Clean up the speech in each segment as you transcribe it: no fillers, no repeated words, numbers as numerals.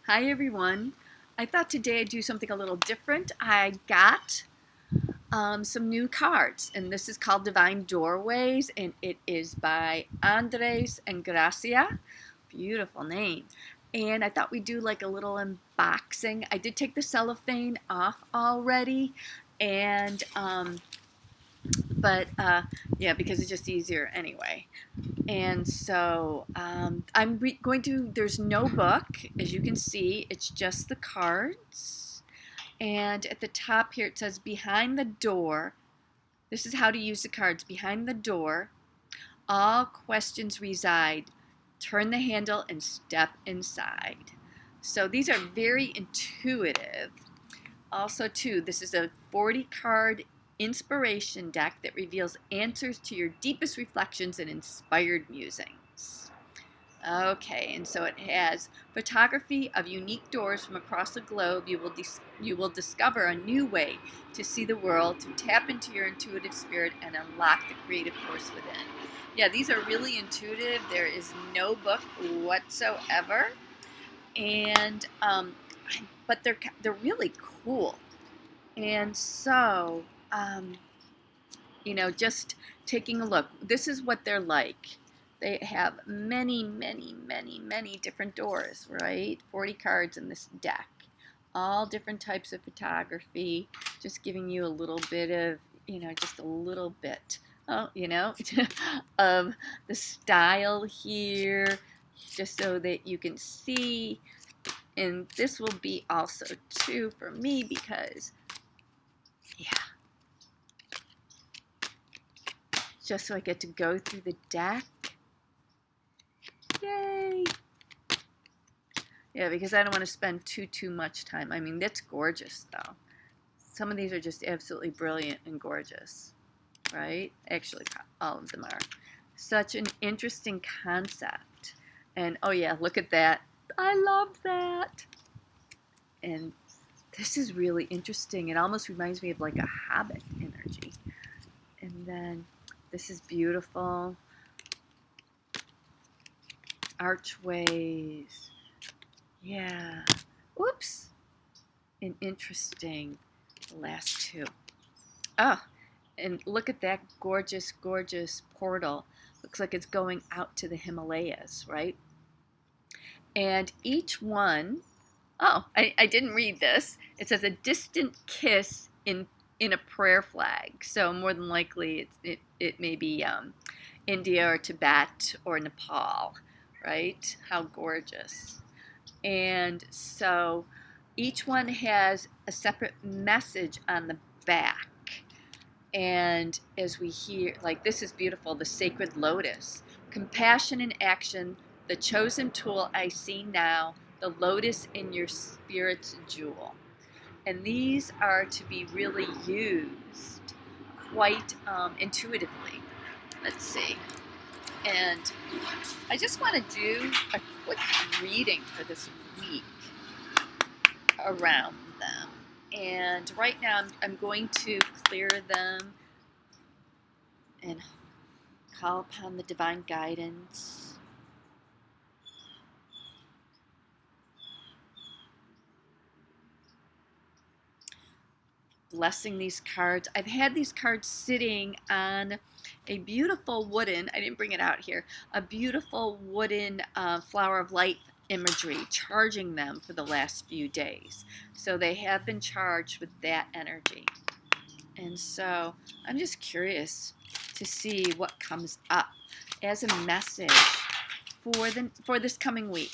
Hi everyone. I thought today I'd do something a little different. I got some new cards, and this is called Divine Doorways, and it is by Andres Engracia. Beautiful name. And I thought we'd do like a little unboxing. I did take the cellophane off already, and but yeah, because it's just easier anyway. And so going to, there's no book, as you can see, it's just the cards. And at the top here it says behind the door. This is how to use the cards. Behind the door, all questions reside. Turn the handle and step inside. So these are very intuitive. Also, too, this is a 40 card inspiration deck that reveals answers to your deepest reflections and inspired musings. Okay, and so it has photography of unique doors from across the globe. You will discover a new way to see the world, to tap into your intuitive spirit, and unlock the creative force within. Yeah, these are really intuitive. There is no book whatsoever, and but they're really cool. And so, just taking a look. This is what they're like. They have many, many, many, many different doors, right? 40 cards in this deck. All different types of photography. Just giving you a little bit of, just a little bit, of the style here, just so that you can see. And this will be also, too, for me because, yeah, just so I get to go through the deck. Yay! Yeah, because I don't want to spend too much time. I mean, that's gorgeous, though. Some of these are just absolutely brilliant and gorgeous, right? Actually, all of them are. Such an interesting concept. And, oh yeah, look at that. I love that. And this is really interesting. It almost reminds me of like a Hobbit energy. And then this is beautiful. Archways. Yeah. Oops. And interesting. The last two. Oh, and look at that gorgeous, gorgeous portal. Looks like it's going out to the Himalayas, right? And each one, oh, I didn't read this. It says a distant kiss in a prayer flag. So more than likely it may be India or Tibet or Nepal, right? How gorgeous. And so each one has a separate message on the back. And as we hear, like, this is beautiful, the sacred lotus. Compassion in action, the chosen tool I see now, the lotus in your spirit's jewel. And these are to be really used quite intuitively. Let's see. And I just want to do a quick reading for this week around them. And right now I'm going to clear them and call upon the divine guidance. Blessing these cards. I've had these cards sitting on a beautiful wooden, I didn't bring it out here, a beautiful wooden flower of light imagery, charging them for the last few days. So they have been charged with that energy. And so I'm just curious to see what comes up as a message for this coming week.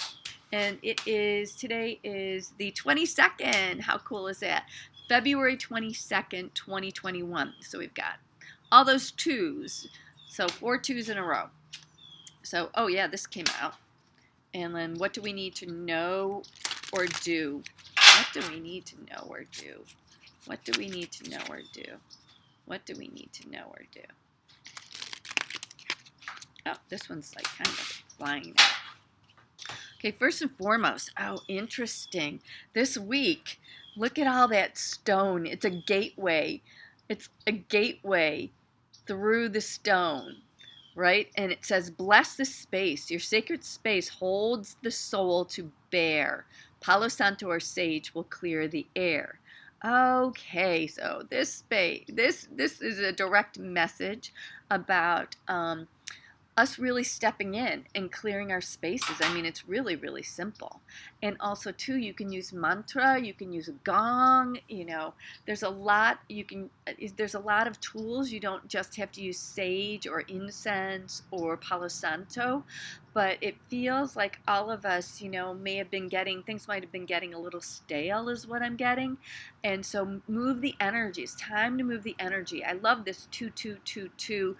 And today is the 22nd. How cool is that? February 22nd, 2021. So we've got all those twos. So 4 twos in a row. So, oh yeah, this came out. And then what do we need to know or do? What do we need to know or do? What do we need to know or do? What do we need to know or do? Oh, this one's like kind of flying out. Okay, first and foremost, oh, interesting. This week, look at all that stone. It's a gateway. It's a gateway through the stone, right? And it says, bless this space. Your sacred space holds the soul to bear. Palo Santo or sage will clear the air. Okay, so this is a direct message about us really stepping in and clearing our spaces. I mean, it's really, really simple. And also, too, you can use mantra, you can use a gong, there's a lot of tools. You don't just have to use sage or incense or Palo Santo, but it feels like all of us, things might have been getting a little stale is what I'm getting. And so move the energy. It's time to move the energy. I love this 2222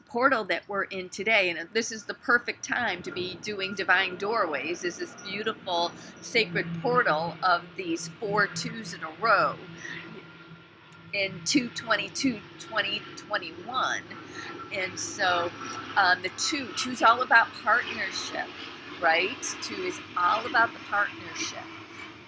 portal that we're in today, and this is the perfect time to be doing divine doorways. Is this beautiful sacred portal of these 4 2s in a row in 2/22/2021. And so the two's all about partnership, right? 2 is all about the partnership.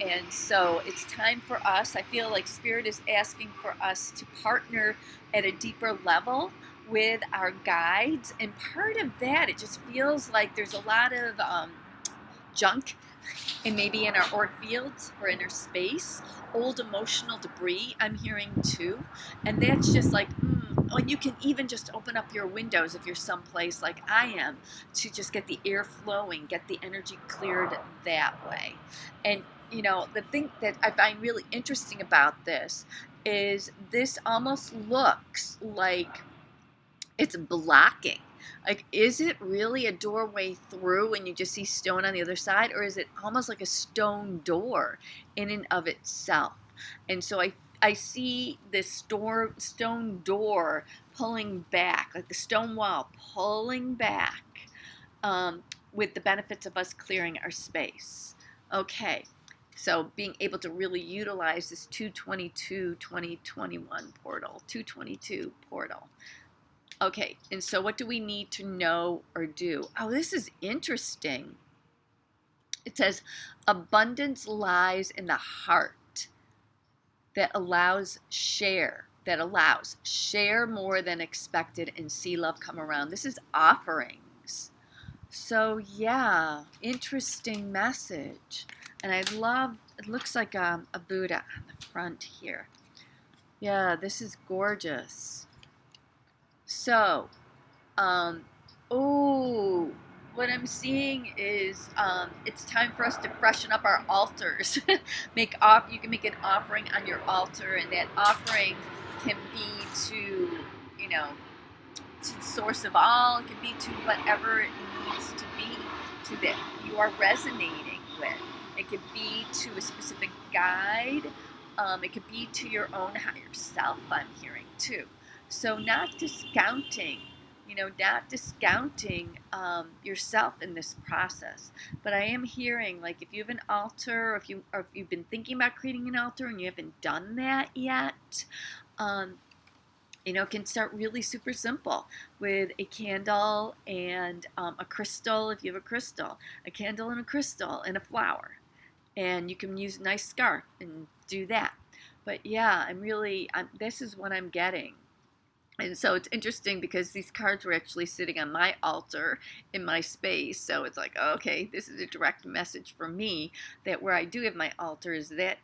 And so it's time for us, I feel like Spirit is asking for us to partner at a deeper level with our guides. And part of that, it just feels like there's a lot of junk, and maybe in our auric fields or in our space, old emotional debris I'm hearing too. And that's just like, and you can even just open up your windows if you're someplace like I am, to just get the air flowing, get the energy cleared that way. And the thing that I find really interesting about this is this almost looks like it's blocking. Like, is it really a doorway through and you just see stone on the other side, or is it almost like a stone door in and of itself? And so I see this stone door pulling back, like the stone wall pulling back, with the benefits of us clearing our space. Okay, so being able to really utilize this 2/22/2021 portal, 2/22 portal. Okay, and so what do we need to know or do? Oh, this is interesting. It says, abundance lies in the heart that allows share more than expected and see love come around. This is offerings. So yeah, interesting message. And I love, it looks like a Buddha on the front here. Yeah, this is gorgeous. So, what I'm seeing is it's time for us to freshen up our altars. You can make an offering on your altar, and that offering can be to the source of all. It can be to whatever it needs to be, to that you are resonating with. It could be to a specific guide. It could be to your own higher self, I'm hearing too. So not discounting yourself in this process. But I am hearing, like, if you have an altar, or if you've been thinking about creating an altar and you haven't done that yet, it can start really super simple with a candle and a crystal. If you have a crystal, a candle and a crystal and a flower, and you can use a nice scarf and do that. But yeah, this is what I'm getting. And so it's interesting because these cards were actually sitting on my altar in my space. So it's like, okay, this is a direct message for me that where I do have my altar is that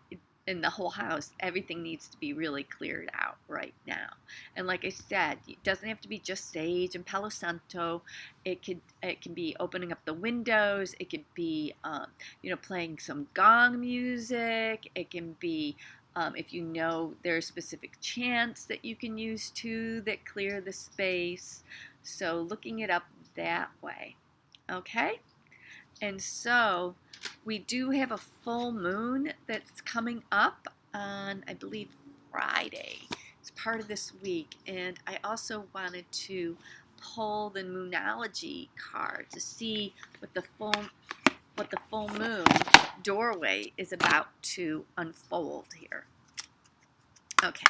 in the whole house, everything needs to be really cleared out right now. And like I said, it doesn't have to be just sage and Palo Santo. It can be opening up the windows. It could be, playing some gong music. It can be, if there are specific chants that you can use too that clear the space. So looking it up that way. Okay? And so we do have a full moon that's coming up on, I believe, Friday. It's part of this week. And I also wanted to pull the Moonology card to see what the full moon doorway is about to unfold here. Okay,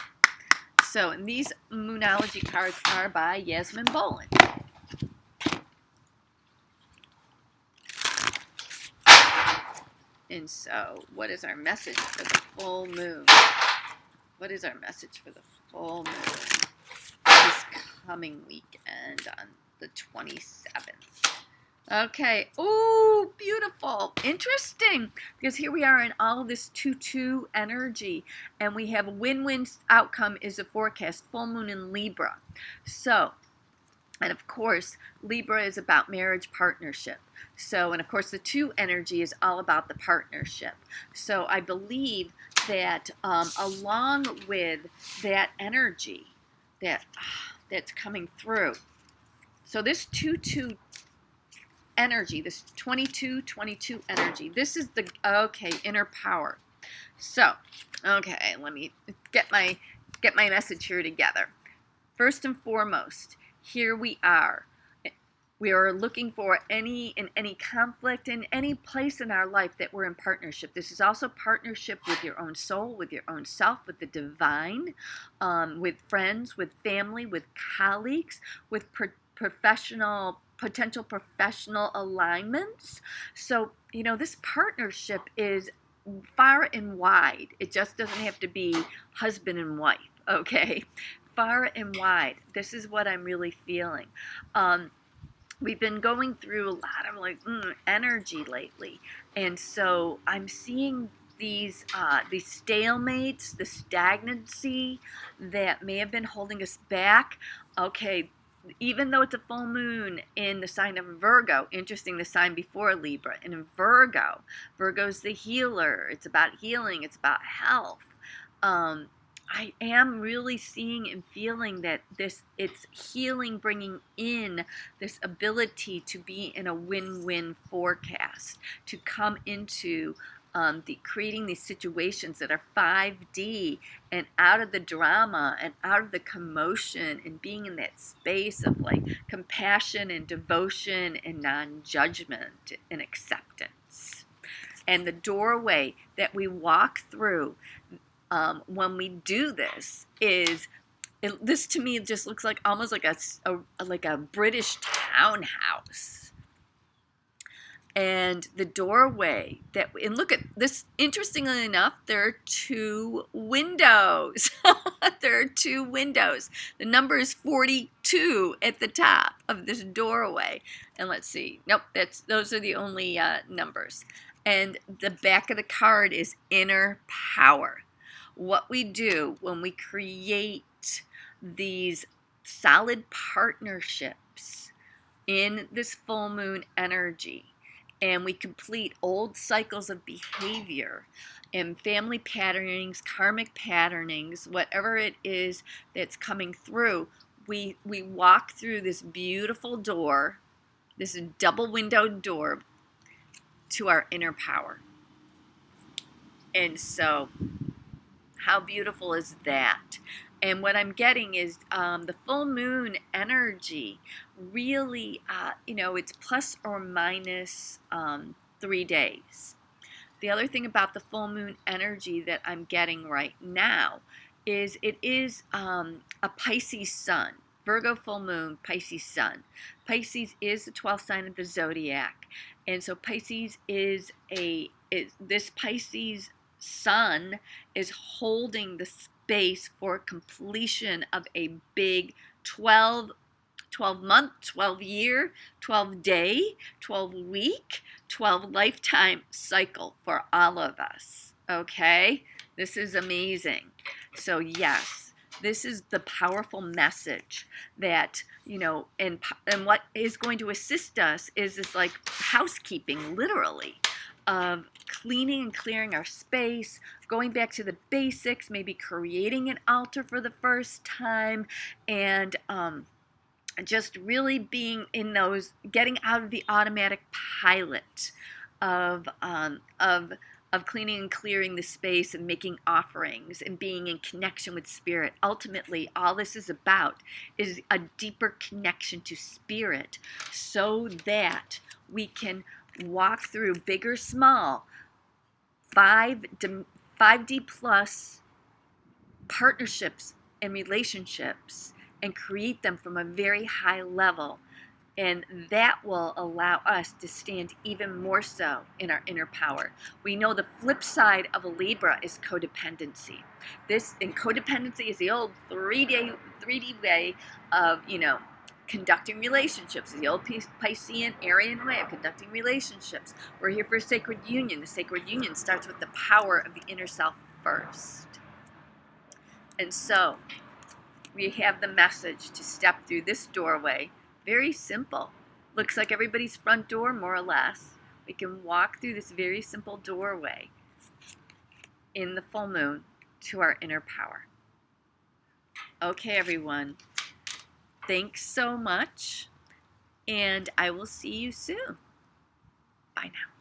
so and these Moonology cards are by Yasmin Boland. And so, what is our message for the full moon? What is our message for the full moon this coming weekend on the 27th? Okay. Ooh, beautiful. Interesting. Because here we are in all of this 2-2 energy, and we have a win-win outcome is a forecast, full moon in Libra. So, and of course, Libra is about marriage partnership. So, and of course, the 2 energy is all about the partnership. So I believe that along with that energy that's coming through. So this 2-2 energy, this 22-22 energy, this is the, okay, inner power. So, okay, let me get my message here together. First and foremost, here we are. We are looking for any conflict in any place in our life that we're in partnership. This is also partnership with your own soul, with your own self, with the divine, with friends, with family, with colleagues, with potential professional alignments. So, this partnership is far and wide. It just doesn't have to be husband and wife, okay? Far and wide. This is what I'm really feeling. We've been going through a lot of energy lately, and so I'm seeing these stalemates, the stagnancy that may have been holding us back. Okay, even though it's a full moon in the sign of Virgo, interesting, the sign before Libra, and in Virgo's the healer. It's about healing. It's about health. I am really seeing and feeling that it's healing, bringing in this ability to be in a win-win forecast, to come into creating these situations that are 5D and out of the drama and out of the commotion, and being in that space of compassion and devotion and non-judgment and acceptance. And the doorway that we walk through when we do this is, this to me just looks like almost like a British townhouse. And the doorway and look at this, interestingly enough, there are 2 windows. There are 2 windows. The number is 42 at the top of this doorway. And let's see. Nope, those are the only numbers. And the back of the card is inner power. What we do when we create these solid partnerships in this full moon energy, and we complete old cycles of behavior and family patternings, karmic patternings, whatever it is that's coming through, we walk through this beautiful door, this double windowed door, to our inner power. And so, how beautiful is that? And what I'm getting is the full moon energy really, it's plus or minus 3 days. The other thing about the full moon energy that I'm getting right now is it is a Pisces sun. Virgo full moon, Pisces sun. Pisces is the 12th sign of the zodiac. And so Pisces this Pisces sun is holding the space for completion of a big 12 month, 12 year, 12 day, 12 week, 12 lifetime cycle for all of us. Okay? This is amazing. So yes, this is the powerful message that, and what is going to assist us is this housekeeping, literally, of cleaning and clearing our space, going back to the basics, maybe creating an altar for the first time, and just really being in those, getting out of the automatic pilot of cleaning and clearing the space and making offerings and being in connection with spirit. Ultimately, all this is about is a deeper connection to spirit, so that we can walk through big or small 5D plus partnerships and relationships and create them from a very high level. And that will allow us to stand even more so in our inner power. We know the flip side of a Libra is codependency. Codependency is the old 3D way of, conducting relationships, the old Piscean Aryan way of conducting relationships. We're here for a sacred union. The sacred union starts with the power of the inner self first. And so we have the message to step through this doorway. Very simple. Looks like everybody's front door, more or less. We can walk through this very simple doorway in the full moon to our inner power. Okay, everyone. Thanks so much, and I will see you soon. Bye now.